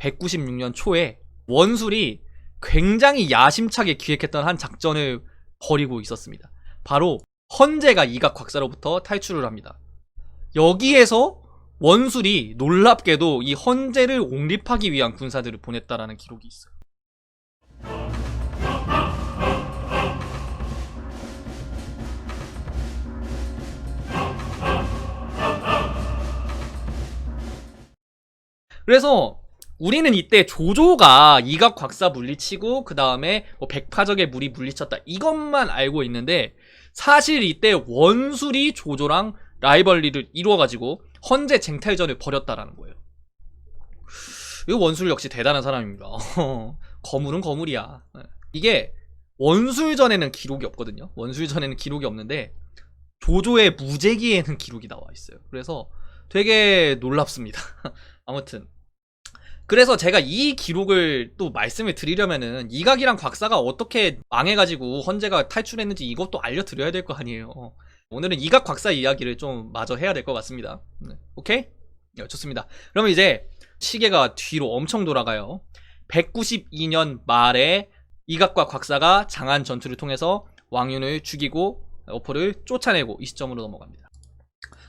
196년 초에 원술이 굉장히 야심차게 기획했던 한 작전을 벌이고 있었습니다. 바로 헌제가 이각곽사로부터 탈출을 합니다. 여기에서 원술이 놀랍게도 이 헌제를 옹립하기 위한 군사들을 보냈다라는 기록이 있어요. 그래서 우리는 이때 조조가 이각곽사 물리치고 그 다음에 뭐 백파적의 물이 물리쳤다 이것만 알고 있는데, 사실 이때 원술이 조조랑 라이벌리를 이루어가지고 헌제 쟁탈전을 벌였다라는 거예요. 이 원술 역시 대단한 사람입니다. 거물은 거물이야. 이게 원술전에는 기록이 없거든요. 원술전에는 기록이 없는데 조조의 무제기에는 기록이 나와 있어요. 그래서 되게 놀랍습니다. 아무튼 그래서 제가 이 기록을 또 말씀을 드리려면은 이각이랑 곽사가 어떻게 망해가지고 헌제가 탈출했는지 이것도 알려드려야 될 거 아니에요. 오늘은 이각 곽사 이야기를 좀 마저 해야 될 것 같습니다. 오케이? 네, 좋습니다. 그러면 이제 시계가 뒤로 엄청 돌아가요. 192년 말에 이각과 곽사가 장안 전투를 통해서 왕윤을 죽이고 어포를 쫓아내고 이 시점으로 넘어갑니다.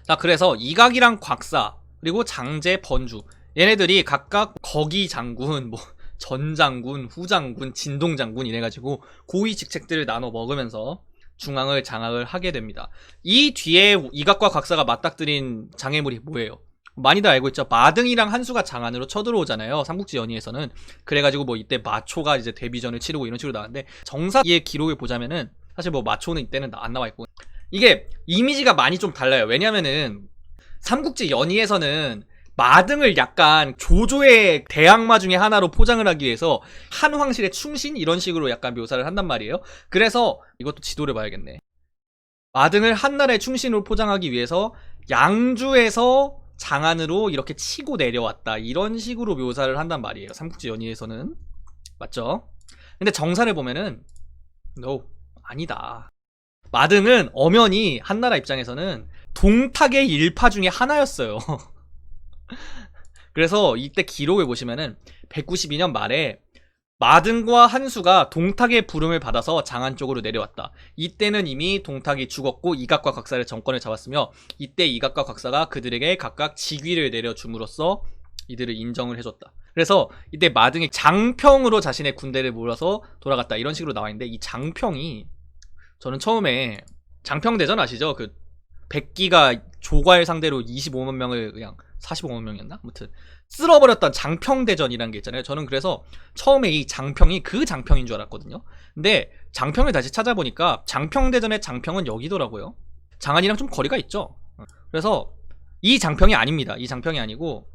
자, 그래서 이각이랑 곽사 그리고 장제, 번주 얘네들이 각각 거기 장군, 뭐 전장군, 후장군, 진동장군 이래가지고 고위 직책들을 나눠 먹으면서 중앙을 장악을 하게 됩니다. 이 뒤에 이각과 곽사가 맞닥뜨린 장애물이 뭐예요? 많이들 알고 있죠. 마등이랑 한수가 장안으로 쳐들어오잖아요. 삼국지 연의에서는. 그래가지고 뭐 이때 마초가 이제 데뷔전을 치르고 이런 식으로 나왔는데, 정사의 기록을 보자면은 사실 뭐 마초는 이때는 안 나와 있고, 이게 이미지가 많이 좀 달라요. 왜냐면은 삼국지 연의에서는 마등을 약간 조조의 대항마 중에 하나로 포장을 하기 위해서 한황실의 충신 이런 식으로 약간 묘사를 한단 말이에요. 그래서 이것도 지도를 봐야겠네. 마등을 한나라의 충신으로 포장하기 위해서 양주에서 장안으로 이렇게 치고 내려왔다 이런 식으로 묘사를 한단 말이에요. 삼국지 연의에서는. 맞죠? 근데 정사를 보면은 아니다. 마등은 엄연히 한나라 입장에서는 동탁의 일파 중에 하나였어요. 그래서 이때 기록을 보시면은 192년 말에 마등과 한수가 동탁의 부름을 받아서 장안 쪽으로 내려왔다. 이때는 이미 동탁이 죽었고 이각과 곽사를 정권을 잡았으며, 이때 이각과 곽사가 그들에게 각각 직위를 내려줌으로써 이들을 인정을 해줬다. 그래서 이때 마등이 장평으로 자신의 군대를 몰아서 돌아갔다 이런 식으로 나와 있는데, 이 장평이 저는 처음에 장평대전 아시죠? 그 백기가 조과를 상대로 25만 명을 그냥 45만 명이었나? 아무튼 쓸어버렸던 장평대전이라는 게 있잖아요. 저는 그래서 처음에 이 장평이 그 장평인 줄 알았거든요. 근데 장평을 다시 찾아보니까 장평대전의 장평은 여기더라고요. 장안이랑 좀 거리가 있죠. 그래서 이 장평이 아닙니다. 이 장평이 아니고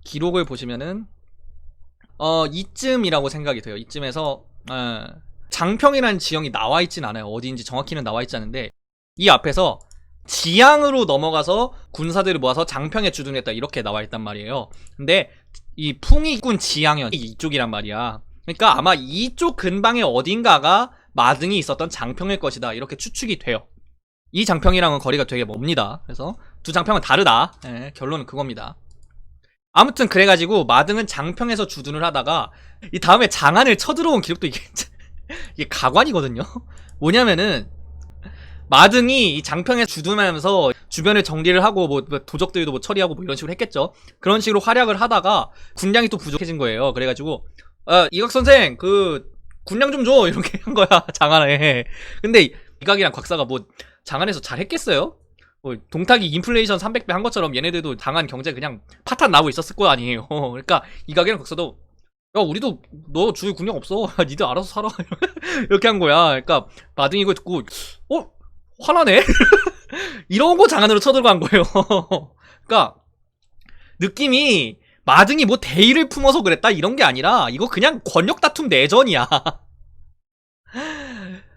기록을 보시면은 이쯤이라고 생각이 돼요. 이쯤에서 장평이라는 지형이 나와 있진 않아요. 어디인지 정확히는 나와 있지 않은데, 이 앞에서 지양으로 넘어가서 군사들을 모아서 장평에 주둔했다 이렇게 나와 있단 말이에요. 근데 이 풍이군 지양현 이쪽이란 말이야. 그러니까 아마 이쪽 근방에 어딘가가 마등이 있었던 장평일 것이다 이렇게 추측이 돼요. 이 장평이랑은 거리가 되게 멉니다. 그래서 두 장평은 다르다. 결론은 그겁니다. 아무튼 그래가지고 마등은 장평에서 주둔을 하다가 이 다음에 장안을 쳐들어온 기록도 이게 가관이거든요. 뭐냐면은 마등이 이 장평에 주둔하면서 주변을 정리를 하고 뭐 도적들도 뭐 처리하고 뭐 이런 식으로 했겠죠. 그런 식으로 활약을 하다가 군량이 또 부족해진 거예요. 그래가지고 이각 선생 그 군량 좀 줘 이렇게 한 거야 장안에. 근데 이각이랑 곽사가 뭐 장안에서 잘 했겠어요? 뭐 동탁이 인플레이션 300배 한 것처럼 얘네들도 장안 경제 그냥 파탄 나고 있었을 거 아니에요. 그러니까 이각이랑 곽사도 야 우리도 너 주위 군량 없어. 니들 알아서 살아. 이렇게 한 거야. 그러니까 마등이 이거 듣고 화나네? 이런 거 장안으로 쳐들어간 거예요. 그러니까 느낌이 마등이 뭐 대의를 품어서 그랬다 이런 게 아니라 이거 그냥 권력 다툼 내전이야.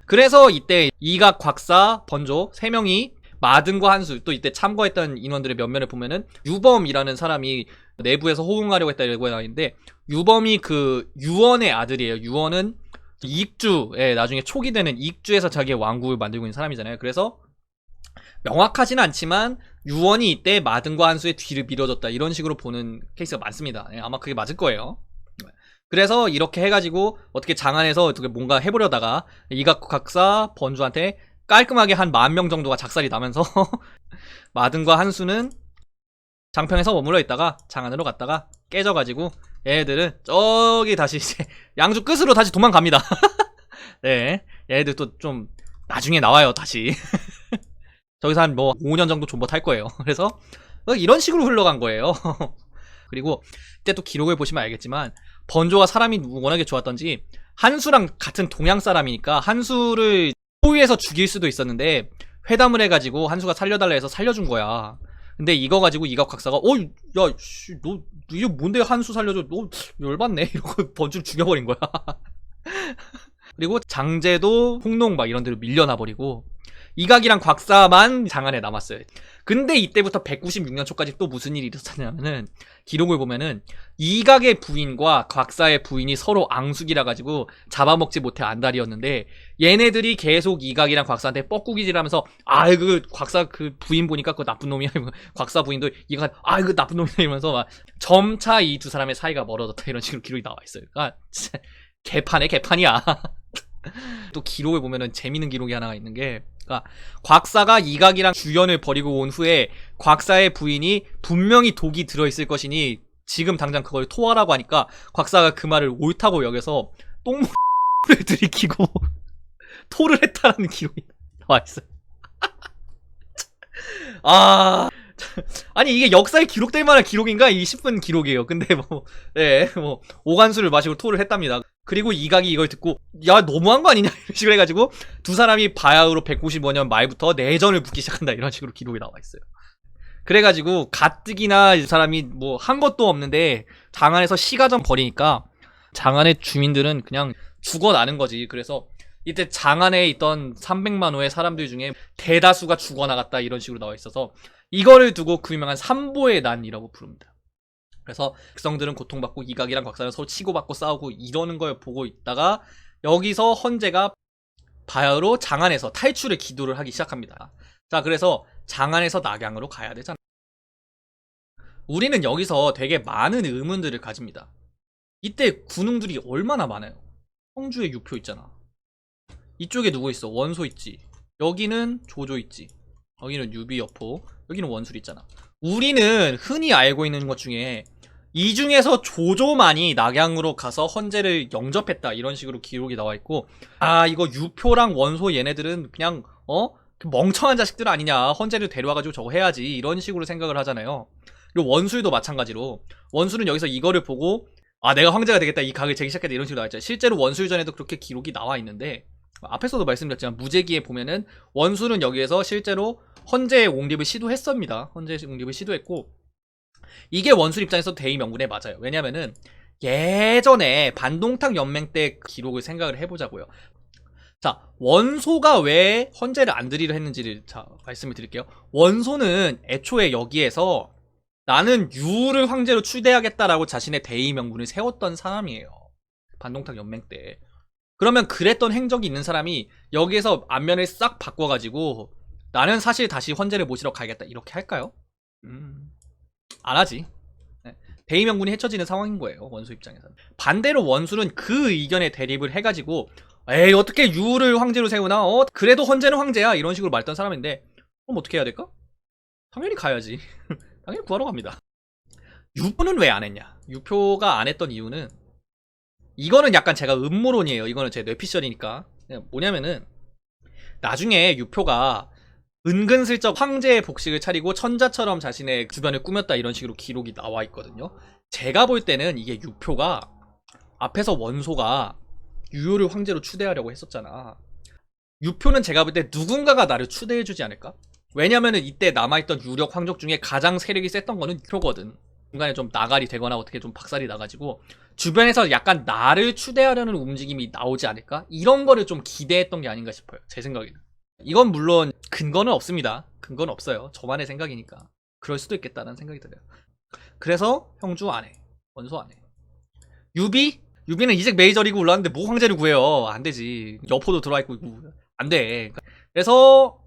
그래서 이때 이각, 곽사, 번조 3명이 마등과 한수, 또 이때 참거했던 인원들의 면면을 보면은 유범이라는 사람이 내부에서 호응하려고 했다 이러고 나있는데, 유범이 그 유원의 아들이에요. 유원은 이익주에 나중에 초기 되는 이익주에서 자기의 왕국을 만들고 있는 사람이잖아요. 그래서 명확하지는 않지만 유원이 이때 마등과 한수의 뒤를 밀어줬다 이런 식으로 보는 케이스가 많습니다. 아마 그게 맞을 거예요. 그래서 이렇게 해가지고 어떻게 장안에서 어떻게 뭔가 해보려다가 이각각사 번주한테 깔끔하게 한 10,000명 정도가 작살이 나면서 마든과 한수는 장평에서 머물러 있다가 장안으로 갔다가 깨져가지고 얘네들은 저기 다시 이제 양주 끝으로 다시 도망갑니다. 네, 얘네들 또 좀 나중에 나와요 다시. 저기서 한 뭐 5년 정도 존버 탈 거예요. 그래서 이런 식으로 흘러간 거예요. 그리고 이때 또 기록을 보시면 알겠지만 번조가 사람이 워낙에 좋았던지 한수랑 같은 동양 사람이니까 한수를 포위해서 죽일 수도 있었는데 회담을 해가지고 한수가 살려달라 해서 살려준 거야. 근데 이거 가지고 이각각사가 야 씨, 너 이게 뭔데 한수 살려줘, 너 열받네 이러고 번주를 죽여버린 거야. 그리고 장제도 홍농 막 이런 데로 밀려나버리고 이각이랑 곽사만 장안에 남았어요. 근데 이때부터 196년 초까지 또 무슨 일이 있었냐면은 기록을 보면은 이각의 부인과 곽사의 부인이 서로 앙숙이라 가지고 잡아먹지 못해 안달이었는데 얘네들이 계속 이각이랑 곽사한테 뻐꾸기질하면서 그 곽사 그 부인 보니까 그 나쁜 놈이야. 곽사 부인도 이각 그 나쁜 놈이야 이러면서 막 점차 이 두 사람의 사이가 멀어졌다 이런 식으로 기록이 나와 있어요. 그러니까 진짜 개판이야. 또 기록을 보면은 재밌는 기록이 하나가 있는 게, 그러니까 곽사가 이각이랑 주연을 버리고 온 후에 곽사의 부인이 분명히 독이 들어있을 것이니 지금 당장 그걸 토하라고 하니까 곽사가 그 말을 옳다고 여겨서 똥물을 들이키고 토를 했다라는 기록이 나와 있어요. 아니 이게 역사에 기록될 만한 기록인가 싶은 기록이에요. 근데 뭐 오간수를 마시고 토를 했답니다. 그리고 이각이 이걸 듣고 야 너무한 거 아니냐 이런 식으로 해가지고 두 사람이 바야흐로 195년 말부터 내전을 붙기 시작한다 이런 식으로 기록이 나와 있어요. 그래가지고 가뜩이나 이 사람이 뭐 한 것도 없는데 장안에서 시가전 벌이니까 장안의 주민들은 그냥 죽어나는 거지. 그래서 이때 장안에 있던 300만 호의 사람들 중에 대다수가 죽어나갔다 이런 식으로 나와 있어서 이거를 두고 그 유명한 삼보의 난이라고 부릅니다. 그래서 백성들은 고통받고 이각이랑 곽사는 서로 치고받고 싸우고 이러는 걸 보고 있다가 여기서 헌제가 바야흐로 장안에서 탈출의 기도를 하기 시작합니다. 자, 그래서 장안에서 낙양으로 가야 되잖아. 우리는 여기서 되게 많은 의문들을 가집니다. 이때 군웅들이 얼마나 많아요. 청주에 유표 있잖아. 이쪽에 누구 있어? 원소 있지. 여기는 조조 있지. 여기는 유비여포. 여기는 원술 있잖아. 우리는 흔히 알고 있는 것 중에 이 중에서 조조만이 낙양으로 가서 헌제를 영접했다 이런 식으로 기록이 나와 있고, 이거 유표랑 원소 얘네들은 그냥 그 멍청한 자식들 아니냐, 헌제를 데려와가지고 저거 해야지 이런 식으로 생각을 하잖아요. 그리고 원술도 마찬가지로 원술은 여기서 이거를 보고 내가 황제가 되겠다, 이 각을 재기 시작했다 이런 식으로 나와 있잖아요. 실제로 원술전에도 그렇게 기록이 나와 있는데 앞에서도 말씀드렸지만 무제기에 보면은 원술은 여기에서 실제로 헌제의 옹립을 시도했습니다. 헌제의 옹립을 시도했고 이게 원술 입장에서 대의명분에 맞아요. 왜냐면은 예전에 반동탁 연맹 때 기록을 생각을 해보자고요. 자, 원소가 왜 헌제를 안 드리려 했는지를 말씀을 드릴게요. 원소는 애초에 여기에서 나는 유를 황제로 추대하겠다라고 자신의 대의명분을 세웠던 사람이에요. 반동탁 연맹 때. 그러면 그랬던 행적이 있는 사람이 여기에서 안면을 싹 바꿔가지고 나는 사실 다시 헌제를 모시러 가야겠다 이렇게 할까요? 안 하지. 대의명분이 헤쳐지는 상황인 거예요. 원수 입장에서는. 반대로 원술은 그 의견에 대립을 해가지고 에이 어떻게 유를 황제로 세우나, 그래도 헌제는 황제야 이런 식으로 말했던 사람인데 그럼 어떻게 해야 될까? 당연히 가야지. 당연히 구하러 갑니다. 유표는 왜 안 했냐? 유표가 안 했던 이유는, 이거는 약간 제가 음모론이에요. 이거는 제 뇌피셜이니까. 뭐냐면은 나중에 유표가 은근슬쩍 황제의 복식을 차리고 천자처럼 자신의 주변을 꾸몄다 이런 식으로 기록이 나와 있거든요. 제가 볼 때는 이게 유표가 앞에서 원소가 유효를 황제로 추대하려고 했었잖아. 유표는 제가 볼 때 누군가가 나를 추대해주지 않을까? 왜냐면은 이때 남아있던 유력 황족 중에 가장 세력이 셌던 거는 유표거든. 중간에 좀 나갈이 되거나 어떻게 좀 박살이 나가지고 주변에서 약간 나를 추대하려는 움직임이 나오지 않을까? 이런 거를 좀 기대했던 게 아닌가 싶어요. 제 생각에는. 이건 물론 근거는 없습니다. 근거는 없어요. 저만의 생각이니까. 그럴 수도 있겠다는 생각이 들어요. 그래서 형주 안 해. 원소 안 해. 유비는 이제 메이저리그 올라왔는데 뭐 황제를 구해요. 안 되지. 여포도 들어와 있고 안 돼. 그래서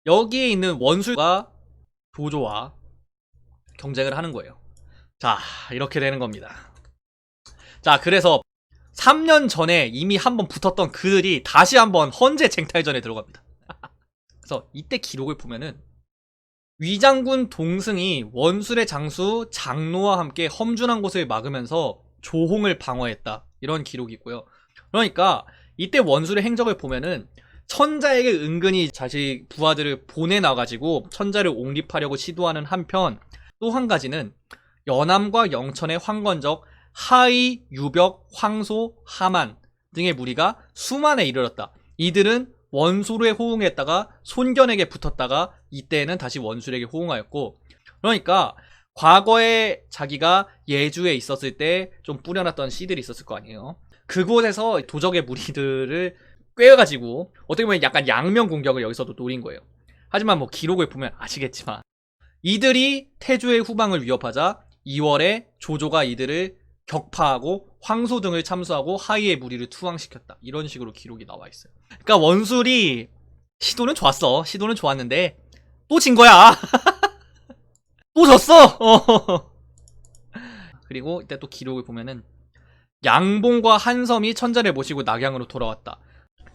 여기에 있는 원술과 조조와 경쟁을 하는 거예요. 자, 이렇게 되는 겁니다. 자, 그래서 3년 전에 이미 한번 붙었던 그들이 다시 한번 헌제 쟁탈전에 들어갑니다. 그래서 이때 기록을 보면은 위장군 동승이 원술의 장수 장로와 함께 험준한 곳을 막으면서 조홍을 방어했다. 이런 기록이 있고요. 그러니까 이때 원술의 행적을 보면은 천자에게 은근히 자식 부하들을 보내놔가지고 천자를 옹립하려고 시도하는 한편, 또 한 가지는 연암과 영천의 황건적, 하의, 유벽, 황소, 하만 등의 무리가 수만에 이르렀다. 이들은 원술에 호응했다가 손견에게 붙었다가 이때에는 다시 원술에게 호응하였고, 그러니까 과거에 자기가 예주에 있었을 때 좀 뿌려놨던 씨들이 있었을 거 아니에요. 그곳에서 도적의 무리들을 꿰어가지고 어떻게 보면 약간 양면 공격을 여기서도 노린 거예요. 하지만 뭐 기록을 보면 아시겠지만 이들이 태조의 후방을 위협하자 2월에 조조가 이들을 격파하고 황소 등을 참수하고 하의의 무리를 투항시켰다. 이런 식으로 기록이 나와 있어요. 그러니까 원술이 시도는 좋았어. 시도는 좋았는데 또 진 거야. 또 졌어. 그리고 이때 또 기록을 보면은 양봉과 한섬이 천자를 모시고 낙양으로 돌아왔다.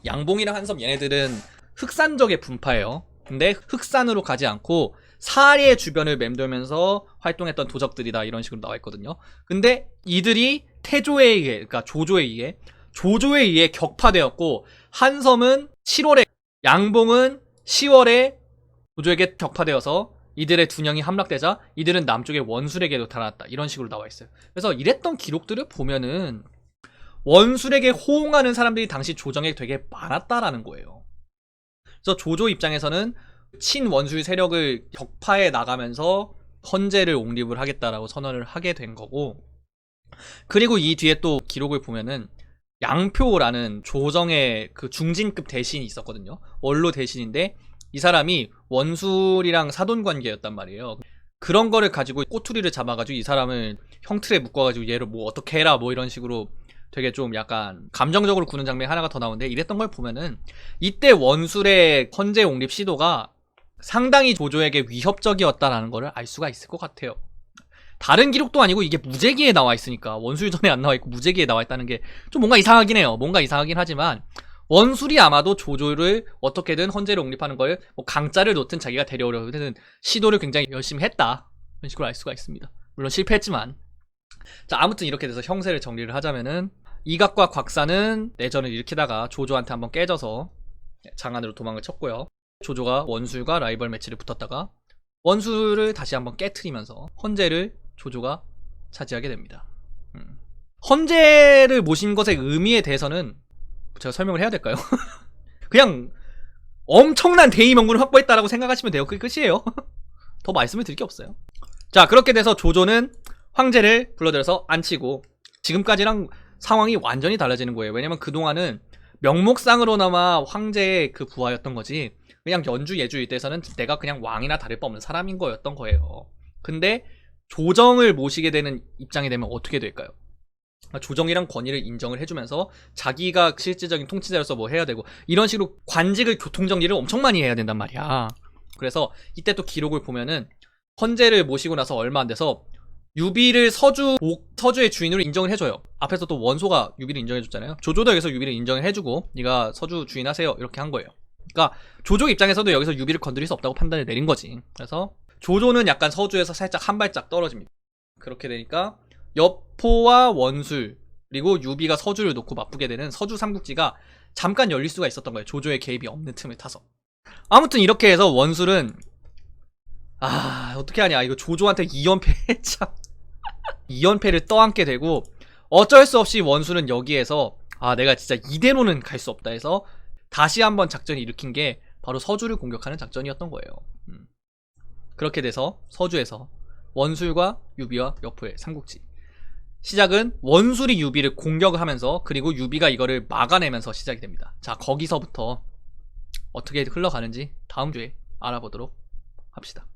양봉이랑 한섬 얘네들은 흑산적의 분파예요. 근데 흑산으로 가지 않고 사리의 주변을 맴돌면서 활동했던 도적들이다. 이런 식으로 나와 있거든요. 근데 이들이 태조에 의해, 그러니까 조조에 의해 격파되었고, 한섬은 7월에, 양봉은 10월에 조조에게 격파되어서 이들의 두 령이 함락되자 이들은 남쪽의 원술에게도 달아났다. 이런 식으로 나와 있어요. 그래서 이랬던 기록들을 보면은 원술에게 호응하는 사람들이 당시 조정에 되게 많았다라는 거예요. 그래서 조조 입장에서는 친원술 세력을 격파해 나가면서 헌제를 옹립을 하겠다라고 선언을 하게 된 거고, 그리고 이 뒤에 또 기록을 보면은 양표라는 조정의 그 중진급 대신이 있었거든요. 원로 대신인데 이 사람이 원술이랑 사돈 관계였단 말이에요. 그런 거를 가지고 꼬투리를 잡아가지고 이 사람을 형틀에 묶어가지고 얘를 뭐 어떻게 해라 뭐 이런 식으로 되게 좀 약간 감정적으로 구는 장면이 하나가 더 나오는데, 이랬던 걸 보면은 이때 원술의 헌제 옹립 시도가 상당히 조조에게 위협적이었다라는 거를 알 수가 있을 것 같아요. 다른 기록도 아니고 이게 무제기에 나와 있으니까, 원술전에 안 나와 있고 무제기에 나와 있다는 게 좀 뭔가 이상하긴 해요. 뭔가 이상하긴 하지만 원술이 아마도 조조를 어떻게든 헌제를 옹립하는 걸 뭐 강자를 놓든 자기가 데려오려는 시도를 굉장히 열심히 했다. 이런 식으로 알 수가 있습니다. 물론 실패했지만. 자, 아무튼 이렇게 돼서 형세를 정리를 하자면은 이각과 곽사는 내전을 일으키다가 조조한테 한번 깨져서 장안으로 도망을 쳤고요. 조조가 원술과 라이벌 매치를 붙었다가 원술을 다시 한번 깨트리면서 헌제를 조조가 차지하게 됩니다. 헌제를 모신 것의 의미에 대해서는 제가 설명을 해야 될까요? 그냥 엄청난 대의 명분을 확보했다라고 생각하시면 돼요. 그게 끝이에요. 더 말씀을 드릴 게 없어요. 자, 그렇게 돼서 조조는 황제를 불러들여서 앉히고, 지금까지랑 상황이 완전히 달라지는 거예요. 왜냐면 그동안은 명목상으로나마 황제의 그 부하였던 거지, 그냥 연주 예주 일대에서는 내가 그냥 왕이나 다를 바 없는 사람인 거였던 거예요. 근데 조정을 모시게 되는 입장이 되면 어떻게 될까요? 조정이랑 권위를 인정을 해주면서 자기가 실질적인 통치자로서 뭐 해야 되고, 이런 식으로 관직을 교통정리를 엄청 많이 해야 된단 말이야. 그래서 이때 또 기록을 보면은 헌제를 모시고 나서 얼마 안 돼서 유비를 서주의 주인으로 인정을 해줘요. 앞에서 또 원소가 유비를 인정해줬잖아요. 조조도 여기서 유비를 인정을 해주고 네가 서주 주인 하세요 이렇게 한 거예요. 그러니까 조조 입장에서도 여기서 유비를 건드릴 수 없다고 판단을 내린 거지. 그래서 조조는 약간 서주에서 살짝 한 발짝 떨어집니다. 그렇게 되니까 여포와 원술 그리고 유비가 서주를 놓고 맞붙게 되는 서주 삼국지가 잠깐 열릴 수가 있었던 거예요. 조조의 개입이 없는 틈을 타서. 아무튼 이렇게 해서 원술은 어떻게 하냐, 이거 조조한테 2연패 참 2연패를 떠안게 되고, 어쩔 수 없이 원술은 여기에서 내가 진짜 이대로는 갈 수 없다 해서 다시 한번 작전을 일으킨 게 바로 서주를 공격하는 작전이었던 거예요. 그렇게 돼서 서주에서 원술과 유비와 여포의 삼국지, 시작은 원술이 유비를 공격을 하면서, 그리고 유비가 이거를 막아내면서 시작이 됩니다. 자, 거기서부터 어떻게 흘러가는지 다음 주에 알아보도록 합시다.